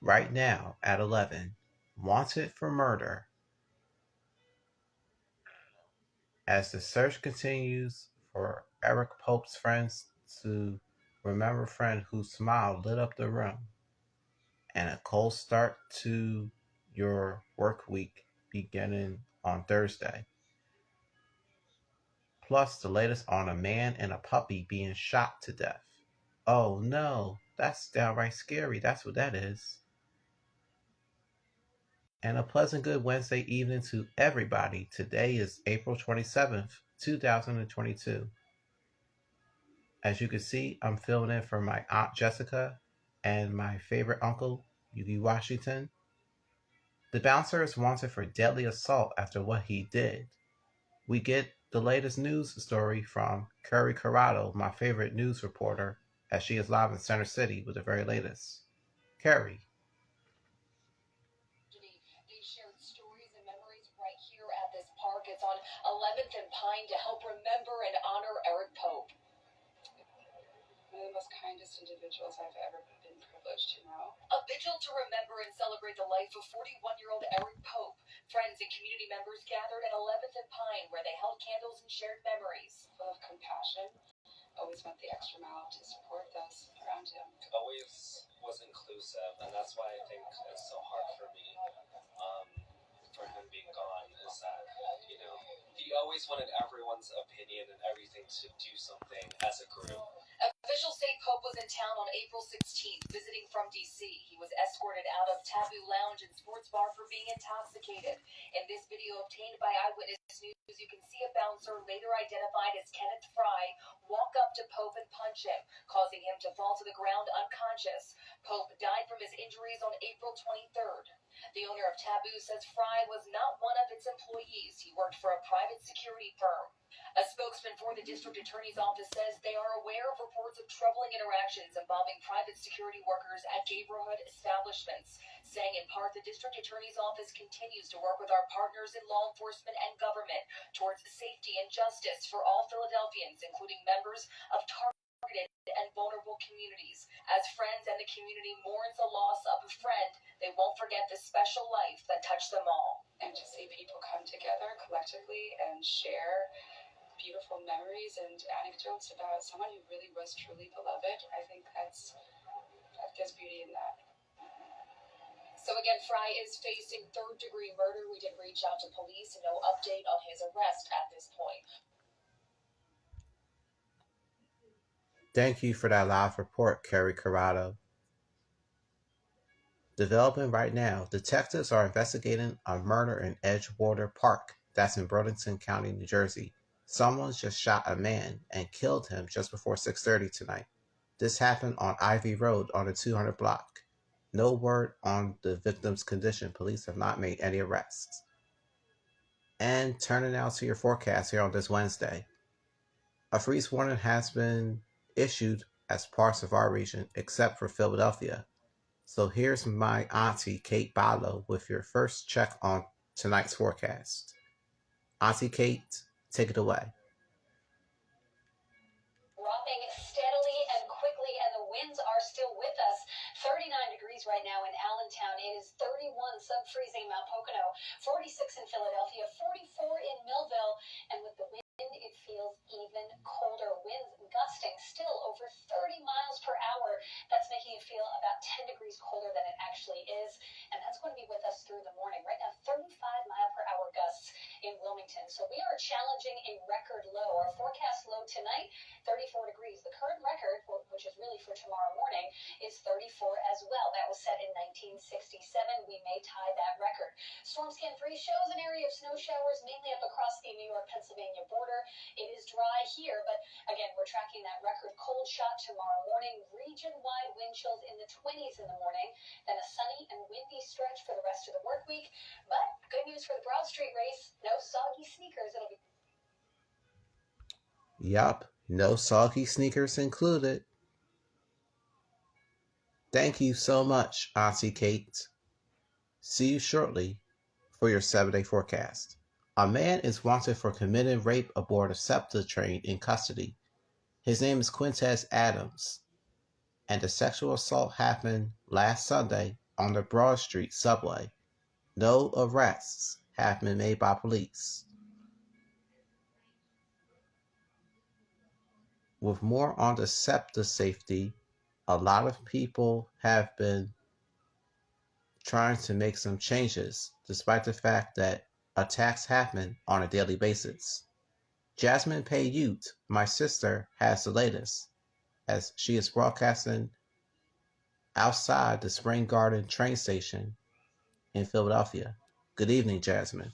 right now at 11, wanted for murder. As the search continues for Eric Pope's friends to remember a friend whose smile lit up the room, and a cold start to your work week beginning on Thursday. Plus, the latest on a man and a puppy being shot to death. Oh no, that's downright scary. That's what that is. And a pleasant good Wednesday evening to everybody. Today is April 27th, 2022. As you can see, I'm filling in for my Aunt Jessica and my favorite uncle, Yugi Washington. The bouncer is wanted for deadly assault after what he did. We get the latest news story from Curry Corrado, my favorite news reporter, as she is live in Center City with the very latest. Curry. They shared stories and memories right here at this park. It's on 11th and Pine to help remember and honor Eric Pope. One of the most kindest individuals I've ever been privileged to know. A vigil to remember and celebrate the life of 41-year-old Eric Pope. Friends and community members gathered at 11th and Pine, where they held candles and shared memories. Full of compassion. Always went the extra mile to support those around him. Always was inclusive, and that's why I think it's so hard for me, for him being gone, is that, he always wanted everyone's opinion and everything to do something as a group. Officials say Pope was in town on April 16th, visiting from D.C. He was escorted out of Taboo Lounge and Sports Bar for being intoxicated. In this video obtained by Eyewitness News, you can see a bouncer, later identified as Kenneth Fry, walk up to Pope and punch him, causing him to fall to the ground unconscious. Pope died from his injuries on April 23rd. The owner of Taboo says Fry was not one of its employees. He worked for a private security firm. A spokesman for the district attorney's office says they are aware of reports of troubling interactions involving private security workers at neighborhood establishments, saying in part the district attorney's office continues to work with our partners in law enforcement and government towards safety and justice for all Philadelphians, including members of targeted and vulnerable communities. As friends and the community mourns the loss of a friend, they won't forget the special life that touched them all. And to see people come together collectively and share beautiful memories and anecdotes about someone who really was truly beloved, I think there's beauty in that. So again, Fry is facing third-degree murder. We did reach out to police. No update on his arrest at this point. Thank you for that live report, Kerry Corrado. Developing right now, detectives are investigating a murder in Edgewater Park, that's in Burlington County, New Jersey. Someone just shot a man and killed him just before 6:30 tonight. This happened on Ivy Road on the 200 block. No word on the victim's condition. Police have not made any arrests. And turning now to your forecast here on this Wednesday. A freeze warning has been issued as parts of our region except for Philadelphia. So here's my auntie, Kate Barlow, with your first check on tonight's forecast. Auntie Kate, take it away. Dropping steadily and quickly, and the winds are still with us. 39 degrees right now in Allentown. It is 31 sub-freezing in Mount Pocono, 46 in Philadelphia, 44 in Millville, and with the wind, it feels even colder. Winds gusting still over 30 miles per hour. That's making it feel about 10 degrees colder than it actually is, and that's going to be with us through the morning. Right now, 35-mile-per-hour gusts in Wilmington. So we are challenging a record low. Our forecast low tonight, 34 degrees. The current record, which is really for tomorrow morning, is 34 as well. That was set in 1967. We may tie that record. Storm Scan 3 shows an area of snow showers mainly up across the New York-Pennsylvania border. It is dry here, but again, we're tracking that record cold shot tomorrow morning. Region-wide wind chills in the 20s in the morning, then a sunny and windy stretch for the rest of the work week. But good news for the Broad Street race, no soggy sneakers. It'll be... Yup, no soggy sneakers included. Thank you so much, Auntie Kate. See you shortly for your 7-day forecast. A man is wanted for committing rape aboard a SEPTA train in custody. His name is Quintez Adams, and the sexual assault happened last Sunday on the Broad Street subway. No arrests have been made by police. With more on the SEPTA safety, a lot of people have been trying to make some changes, despite the fact that attacks happen on a daily basis. Jasmine Payute, my sister, has the latest, as she is broadcasting outside the Spring Garden train station in Philadelphia. Good evening, Jasmine.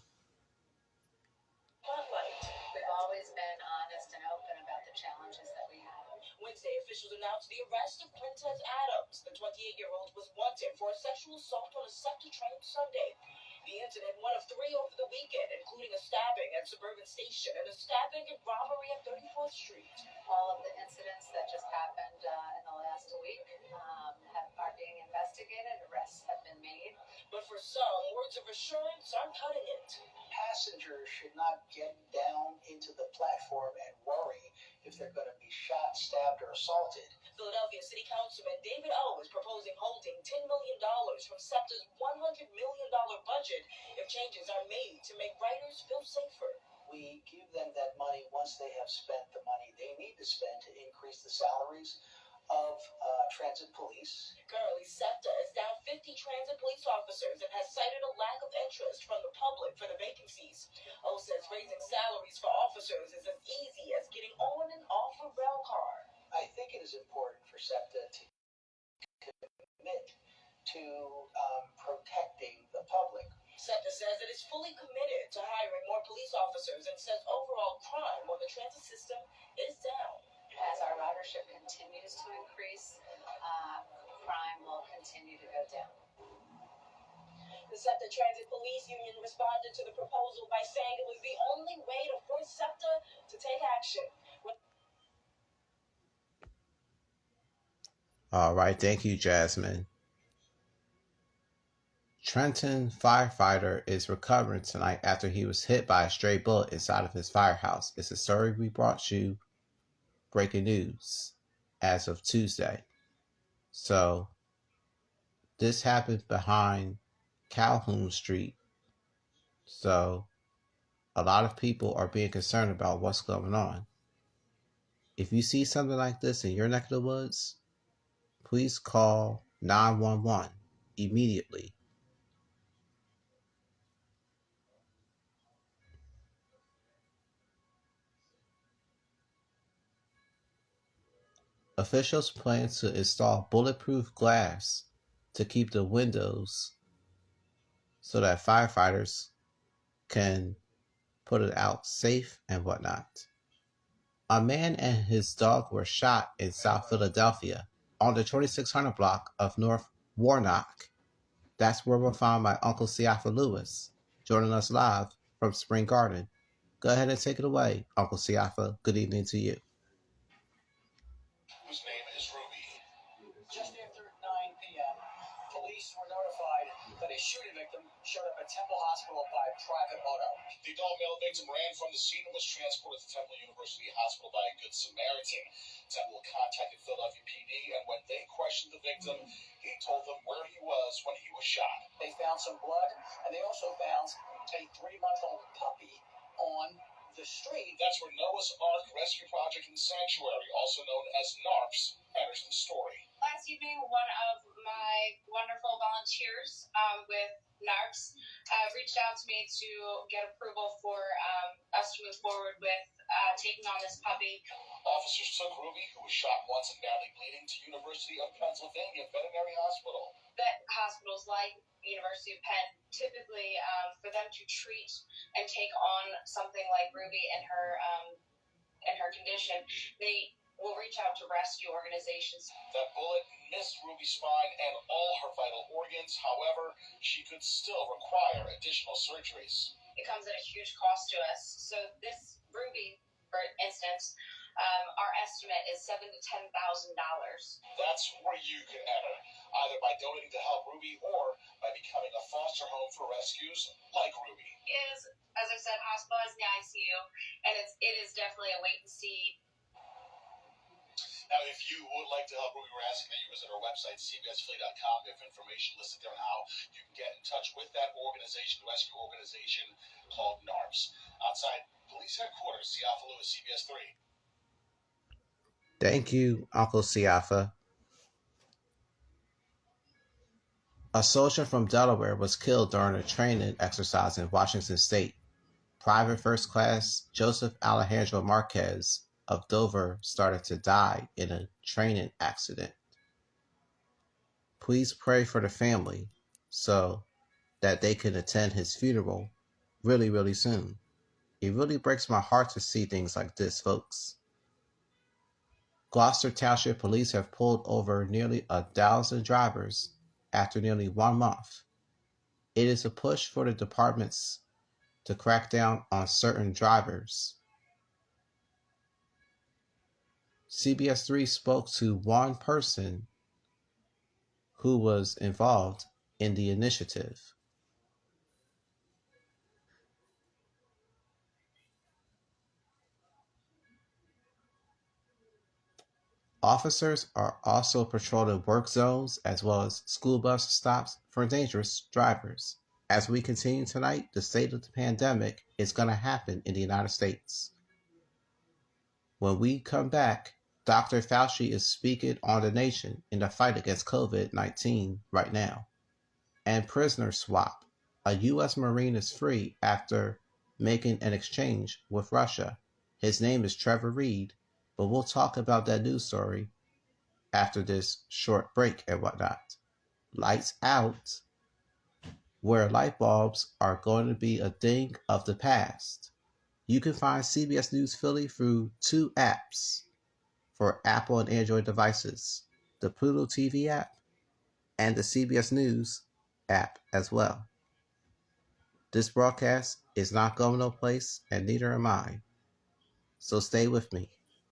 We've always been honest and open about the challenges that we have. Wednesday, officials announced the arrest of Quintez Adams. The 28-year-old was wanted for a sexual assault on a SEPTA train Sunday. The incident, one of three over the weekend, including a stabbing at Suburban Station and a stabbing and robbery at 34th Street. All of the incidents that just happened in the last week are being investigated. Arrests have been made. But for some, words of assurance aren't cutting it. Passengers should not get down into the platform and worry if they're going to be shot, stabbed, or assaulted. Philadelphia City Councilman David O is proposing holding $10 million from SEPTA's $100 million budget if changes are made to make riders feel safer. We give them that money once they have spent the money they need to spend to increase the salaries of transit police. Currently, SEPTA is down 50 transit police officers and has cited a lack of interest from the public for the vacancies. O says raising salaries for officers is as easy as getting on and off a rail car. I think it is important for SEPTA to commit to protecting the public. SEPTA says it is fully committed to hiring more police officers and says overall crime on the transit system is down. As our ridership continues to increase, crime will continue to go down. The SEPTA Transit Police Union responded to the proposal by saying it was the only way to force SEPTA to take action. All right, thank you, Jasmine. Trenton firefighter is recovering tonight after he was hit by a stray bullet inside of his firehouse. It's a story we brought you, breaking news, as of Tuesday. So, this happened behind Calhoun Street. So, a lot of people are being concerned about what's going on. If you see something like this in your neck of the woods, please call 911 immediately. Officials plan to install bulletproof glass to keep the windows so that firefighters can put it out safe and whatnot. A man and his dog were shot in South Philadelphia on the 2600 block of North Warnock. That's where we'll find my Uncle Siafa Lewis, joining us live from Spring Garden. Go ahead and take it away, Uncle Siafa. Good evening to you. Whose name is Ruby. Just after 9 p.m., police were notified that a shooting victim showed up at Temple Hospital by private moto. The adult male victim ran from the scene and was transported to Temple University Hospital by a Good Samaritan. Temple contacted Philadelphia PD, and when they questioned the victim, he told them where he was when he was shot. They found some blood, and they also found a 3-month-old puppy on the street. That's where Noah's Ark Rescue Project and Sanctuary, also known as NARPS, enters the story. Last evening, one of my wonderful volunteers with NARPS reached out to me to get approval for us to move forward with taking on this puppy. Officers took Ruby, who was shot once and badly bleeding, to University of Pennsylvania Veterinary Hospital. Vet hospitals like University of Penn, typically for them to treat and take on something like Ruby and her condition, they will reach out to rescue organizations. That bullet missed Ruby's spine and all her vital organs. However, she could still require additional surgeries. It comes at a huge cost to us. So this Ruby, for instance, our estimate is $7,000 to $10,000. That's where you can enter, either by donating to help Ruby or by becoming a foster home for rescues like Ruby. Is, as I said, hospitalized in the ICU, and it is definitely a wait and see. Now, if you would like to help, we were asking that you visit our website, cbsphilly.com. We have information listed there on how you can get in touch with that organization, the rescue organization called NARPS. Outside police headquarters, Siafa Lewis, CBS 3. Thank you, Uncle Siafa. A soldier from Delaware was killed during a training exercise in Washington State. Private First Class Joseph Alejandro Marquez of Dover started to die in a training accident. Please pray for the family so that they can attend his funeral really, really soon. It really breaks my heart to see things like this, folks. Gloucester Township Police have pulled over nearly 1,000 drivers after nearly 1 month. It is a push for the departments to crack down on certain drivers. CBS 3 spoke to one person who was involved in the initiative. Officers are also patrolling work zones as well as school bus stops for dangerous drivers. As we continue tonight, the state of the pandemic is going to happen in the United States. When we come back, Dr. Fauci is speaking on the nation in the fight against COVID-19 right now. And prisoner swap. A U.S. Marine is free after making an exchange with Russia. His name is Trevor Reed, but we'll talk about that news story after this short break and whatnot. Lights out, where light bulbs are going to be a thing of the past. You can find CBS News Philly through 2 apps for Apple and Android devices, the Pluto TV app and the CBS News app as well. This broadcast is not going no place, and neither am I. So stay with me.